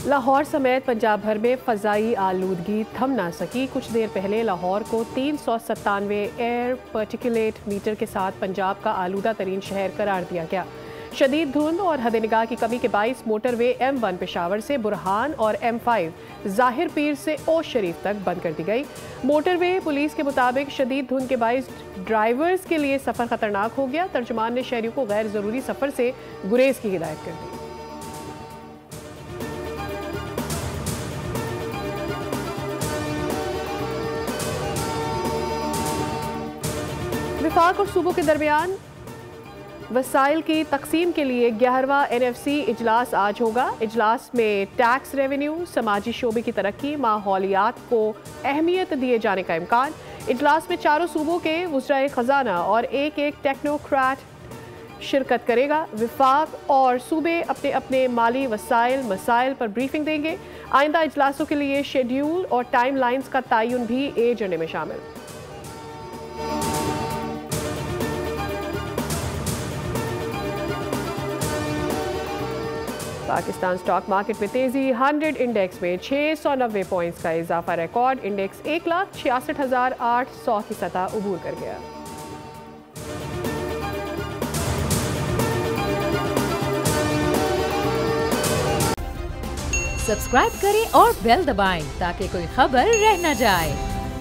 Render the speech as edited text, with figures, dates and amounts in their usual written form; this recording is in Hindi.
लाहौर समेत पंजाब भर में फ़ज़ाई आलूदगी थम ना सकी। कुछ देर पहले लाहौर को 397 एयर पार्टिकुलेट मीटर के साथ पंजाब का आलूदा तरीन शहर करार दिया गया। शदीद धुंध और हद निगाह की कमी के बाइस मोटरवे M1 पेशावर से बुरहान और M5 ज़ाहिर पीर से ओश शरीफ तक बंद कर दी गई। मोटरवे पुलिस के मुताबिक शदीद धुंध के बाइस ड्राइवर्स के लिए सफ़र ख़तरनाक हो गया। तर्जुमान ने शहरियों को गैर ज़रूरी सफ़र से गुरेज की हिदायत कर दी। विफाक और सूबों के दरमियान वसाइल की तकसीम के लिए 11वां NFC इजलास आज होगा। इजलास में टैक्स रेवेन्यू, समाजी शोबे की तरक्की, माहौलियात को अहमियत दिए जाने का इम्कान। इजलास में चारों सूबों के वज़राए ख़जाना और एक टेक्नोक्रेट शिरकत करेगा। विफाक और सूबे अपने अपने माली वसाइल मसाइल पर ब्रीफिंग देंगे। आइंदा इजलासों के लिए शेड्यूल और टाइम लाइन्स का तयन भी एजेंडे में शामिल। पाकिस्तान स्टॉक मार्केट में तेजी। 100 इंडेक्स में 690 पॉइंट्स का इजाफा रिकॉर्ड। इंडेक्स 1,66,800 की सतह उबूर कर गया। सब्सक्राइब करें और बेल दबाएं ताकि कोई खबर रह न जाए।